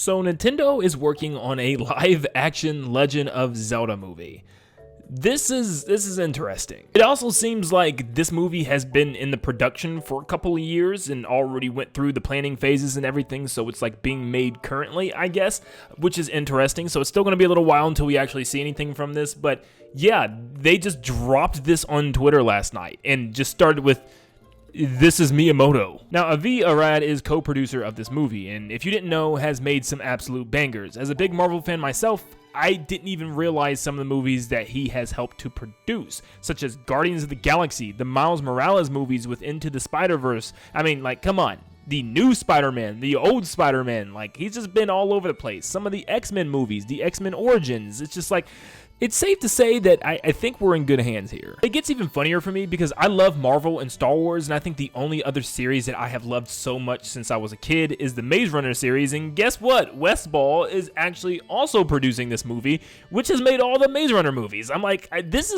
So Nintendo is working on a live-action Legend of Zelda movie. This is interesting. It also seems like this movie has been in the production for a couple of years and already went through the planning phases and everything, so it's like being made currently, I guess, which is interesting. So it's still going to be a little while until we actually see anything from this, but yeah, they just dropped this on Twitter last night and just started with, "This is Miyamoto." Now, Avi Arad is co-producer of this movie, and if you didn't know, has made some absolute bangers. As a big Marvel fan myself, I didn't even realize some of the movies that he has helped to produce, such as Guardians of the Galaxy, the Miles Morales movies with Into the Spider-Verse. I mean, like, come on. The new Spider-Man, the old Spider-Man, like, he's just been all over the place. Some of the X-Men movies, the X-Men Origins, it's just like, it's safe to say that I think we're in good hands here. It gets even funnier for me because I love Marvel and Star Wars, and I think the only other series that I have loved so much since I was a kid is the Maze Runner series, and guess what? Westball is actually also producing this movie, which has made all the Maze Runner movies. I'm like, this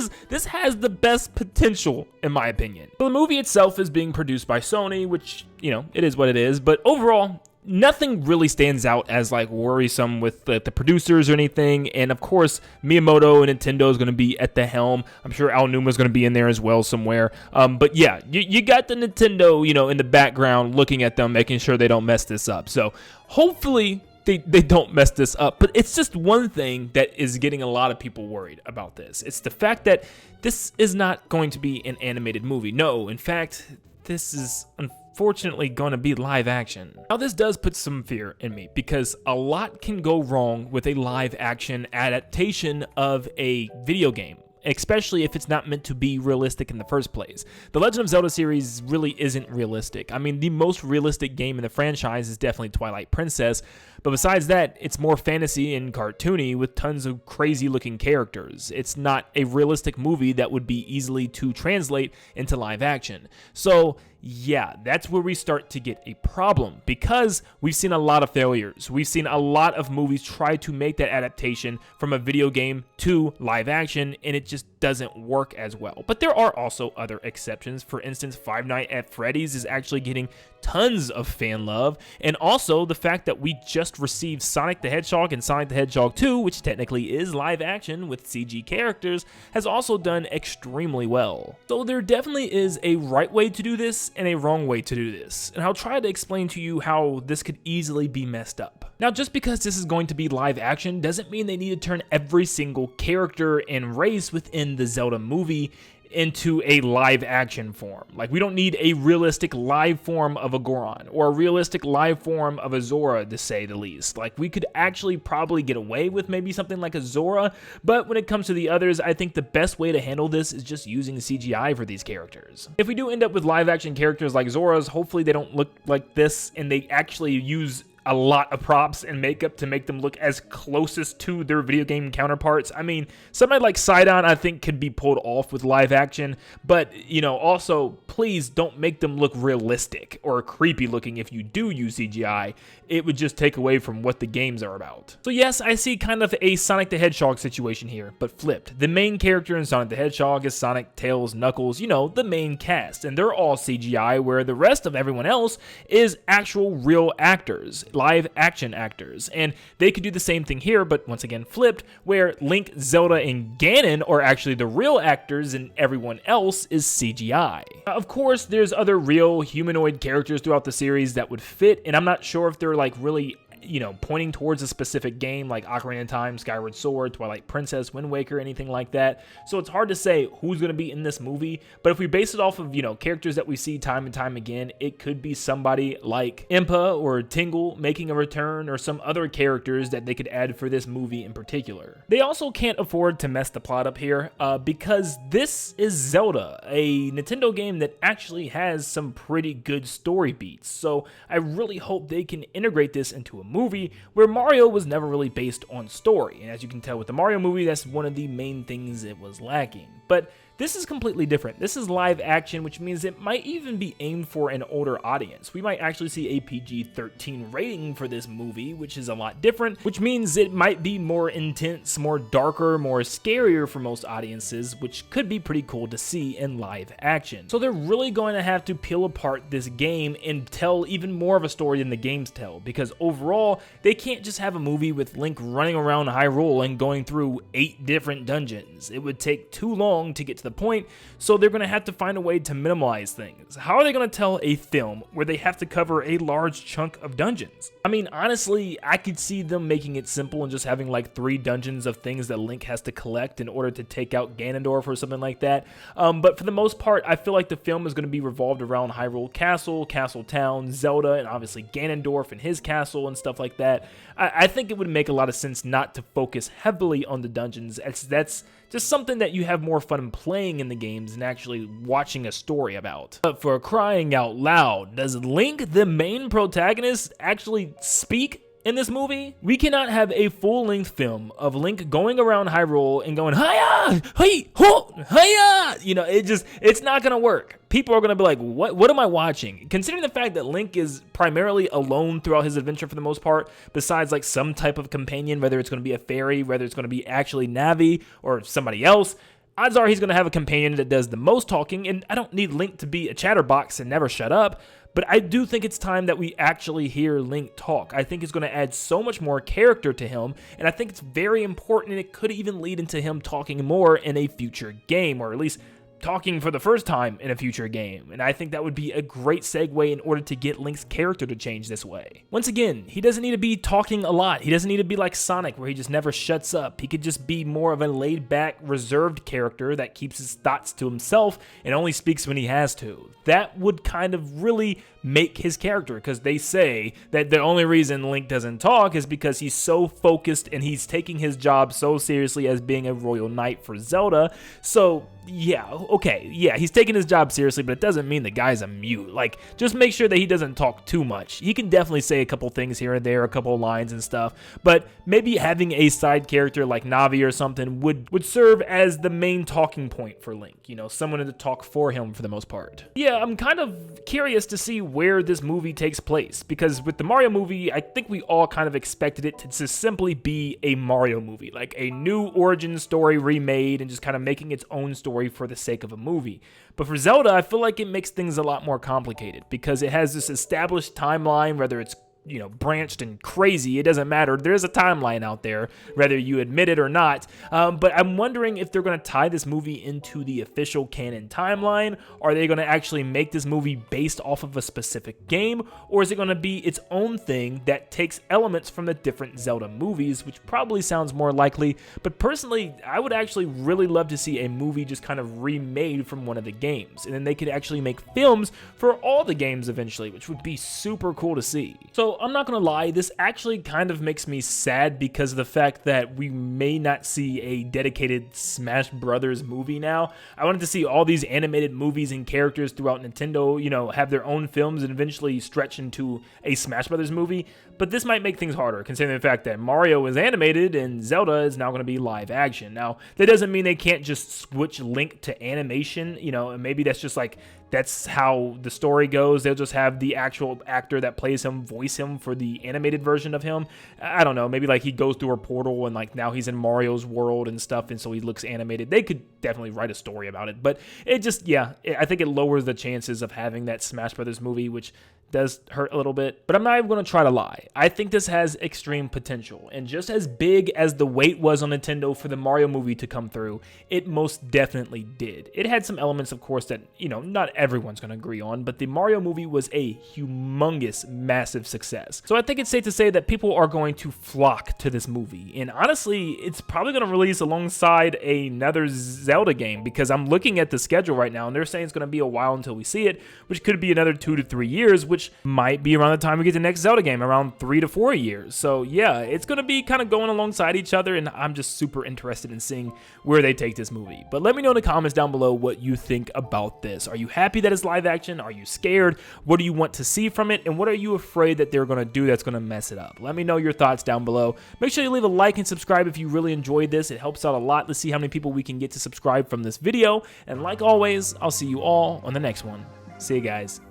has the best potential, in my opinion. So the movie itself is being produced by Sony, which, you know, it is what it is, but overall, nothing really stands out as like worrisome with the producers or anything, and of course Miyamoto and Nintendo is going to be at the helm. I'm sure Al Numa is going to be in there as well somewhere. But yeah, you got the Nintendo, you know, in the background looking at them, making sure they don't mess this up. So hopefully they don't mess this up. But it's just one thing that is getting a lot of people worried about this. It's the fact that this is not going to be an animated movie. No, in fact, this is unfortunately going to be live action. Now, this does put some fear in me because a lot can go wrong with a live action adaptation of a video game, especially if it's not meant to be realistic in the first place. The Legend of Zelda series really isn't realistic. I mean, the most realistic game in the franchise is definitely Twilight Princess, but besides that, it's more fantasy and cartoony with tons of crazy looking characters. It's not a realistic movie that would be easily to translate into live action. So yeah, that's where we start to get a problem because we've seen a lot of failures. We've seen a lot of movies try to make that adaptation from a video game to live action, and it just doesn't work as well. But there are also other exceptions. For instance, Five Nights at Freddy's is actually getting tons of fan love, and also the fact that we just received Sonic the Hedgehog and Sonic the Hedgehog 2, which technically is live action with CG characters, has also done extremely well. So there definitely is a right way to do this and a wrong way to do this, and I'll try to explain to you how this could easily be messed up. Now, just because this is going to be live action doesn't mean they need to turn every single character and race within the Zelda movie into a live action form. Like, we don't need a realistic live form of a Goron or a realistic live form of a Zora, to say the least. Like, we could actually probably get away with maybe something like a Zora, but when it comes to the others, I think the best way to handle this is just using CGI for these characters. If we do end up with live action characters like Zora's, hopefully they don't look like this and they actually use a lot of props and makeup to make them look as closest to their video game counterparts. I mean, somebody like Sidon, I think, could be pulled off with live action, but, you know, also, please don't make them look realistic or creepy looking if you do use CGI. It would just take away from what the games are about. So yes, I see kind of a Sonic the Hedgehog situation here, but flipped. The main character in Sonic the Hedgehog is Sonic, Tails, Knuckles, you know, the main cast, and they're all CGI, where the rest of everyone else is actual real actors, live action actors, and they could do the same thing here, but once again flipped, where Link, Zelda, and Ganon are actually the real actors and everyone else is CGI. Of course, there's other real humanoid characters throughout the series that would fit, and I'm not sure if they're like really, you know, pointing towards a specific game like Ocarina of Time, Skyward Sword, Twilight Princess, Wind Waker, anything like that. So it's hard to say who's going to be in this movie, but if we base it off of, you know, characters that we see time and time again, it could be somebody like Impa or Tingle making a return, or some other characters that they could add for this movie in particular. They also can't afford to mess the plot up here because this is Zelda, a Nintendo game that actually has some pretty good story beats. So I really hope they can integrate this into a movie where Mario was never really based on story, and as you can tell with the Mario movie, that's one of the main things it was lacking. But This is completely different. This is live action, which means it might even be aimed for an older audience. We might actually see a PG-13 rating for this movie, which is a lot different, which means it might be more intense, more darker, more scarier for most audiences, which could be pretty cool to see in live action. So they're really going to have to peel apart this game and tell even more of a story than the games tell, because overall, they can't just have a movie with Link running around Hyrule and going through 8 different dungeons. It would take too long to get to the point, so they're going to have to find a way to minimize things. How are they going to tell a film where they have to cover a large chunk of dungeons? I mean, honestly, I could see them making it simple and just having like 3 dungeons of things that Link has to collect in order to take out Ganondorf or something like that. But for the most part, I feel like the film is going to be revolved around Hyrule Castle, Castle Town, Zelda, and obviously Ganondorf and his castle and stuff like that. I think it would make a lot of sense not to focus heavily on the dungeons. That's just something that you have more fun playing in the games than actually watching a story about. But for crying out loud, does Link, the main protagonist, actually speak in this movie? We cannot have a full-length film of Link going around Hyrule and going, hiya, hey, ho, hiya! You know, it's not gonna work. People are gonna be like, what am I watching? Considering the fact that Link is primarily alone throughout his adventure for the most part, besides like some type of companion, whether it's gonna be a fairy, whether it's gonna be actually Navi or somebody else, odds are he's going to have a companion that does the most talking, and I don't need Link to be a chatterbox and never shut up, but I do think it's time that we actually hear Link talk. I think it's going to add so much more character to him, and I think it's very important, and it could even lead into him talking more in a future game, or at least talking for the first time in a future game, and I think that would be a great segue in order to get Link's character to change this way. Once again, he doesn't need to be talking a lot. He doesn't need to be like Sonic, where he just never shuts up. He could just be more of a laid-back, reserved character that keeps his thoughts to himself and only speaks when he has to. That would kind of really make his character, because they say that the only reason Link doesn't talk is because he's so focused and he's taking his job so seriously as being a royal knight for Zelda. So yeah, okay, yeah, he's taking his job seriously, but it doesn't mean the guy's a mute. Like, just make sure that he doesn't talk too much. He can definitely say a couple things here and there, a couple lines and stuff, but maybe having a side character like Navi or something would serve as the main talking point for Link, you know, someone to talk for him for the most part. Yeah, I'm kind of curious to see where this movie takes place, because with the Mario movie, I think we all kind of expected it to just simply be a Mario movie, like a new origin story remade and just kind of making its own story for the sake of a movie. But for Zelda, I feel like it makes things a lot more complicated, because it has this established timeline, whether it's, you know, branched and crazy, it doesn't matter. There's a timeline out there, whether you admit it or not. But I'm wondering if they're going to tie this movie into the official canon timeline. Are they going to actually make this movie based off of a specific game? Or is it going to be its own thing that takes elements from the different Zelda movies, which probably sounds more likely. But personally, I would actually really love to see a movie just kind of remade from one of the games. And then they could actually make films for all the games eventually, which would be super cool to see. So I'm not gonna lie, this actually kind of makes me sad because of the fact that we may not see a dedicated Smash Brothers movie now. I wanted to see all these animated movies and characters throughout Nintendo, you know, have their own films and eventually stretch into a Smash Brothers movie, but this might make things harder considering the fact that Mario is animated and Zelda is now gonna be live action. Now, that doesn't mean they can't just switch Link to animation, you know, and maybe that's just like, that's how the story goes. They'll just have the actual actor that plays him voice him for the animated version of him. I don't know, maybe like he goes through a portal and like now he's in Mario's world and stuff, and so he looks animated. They could definitely write a story about it, but it just, yeah, I think it lowers the chances of having that Smash Brothers movie, which does hurt a little bit, but I'm not even going to try to lie. I think this has extreme potential, and just as big as the wait was on Nintendo for the Mario movie to come through, it most definitely did. It had some elements, of course, that, you know, not everyone's going to agree on, but the Mario movie was a humongous, massive success. So I think it's safe to say that people are going to flock to this movie, and honestly, it's probably going to release alongside another Zelda game, because I'm looking at the schedule right now, and they're saying it's going to be a while until we see it, which could be another 2 to 3 years, which might be around the time we get the next Zelda game, around 3 to 4 years. So yeah, it's going to be kind of going alongside each other, and I'm just super interested in seeing where they take this movie. But let me know in the comments down below what you think about this. Are you happy that it's live action? Are you scared? What do you want to see from it? And what are you afraid that they're going to do that's going to mess it up? Let me know your thoughts down below. Make sure you leave a like and subscribe if you really enjoyed this. It helps out a lot. Let's see how many people we can get to subscribe subscribe from this video. And like always, I'll see you all on the next one. See you guys.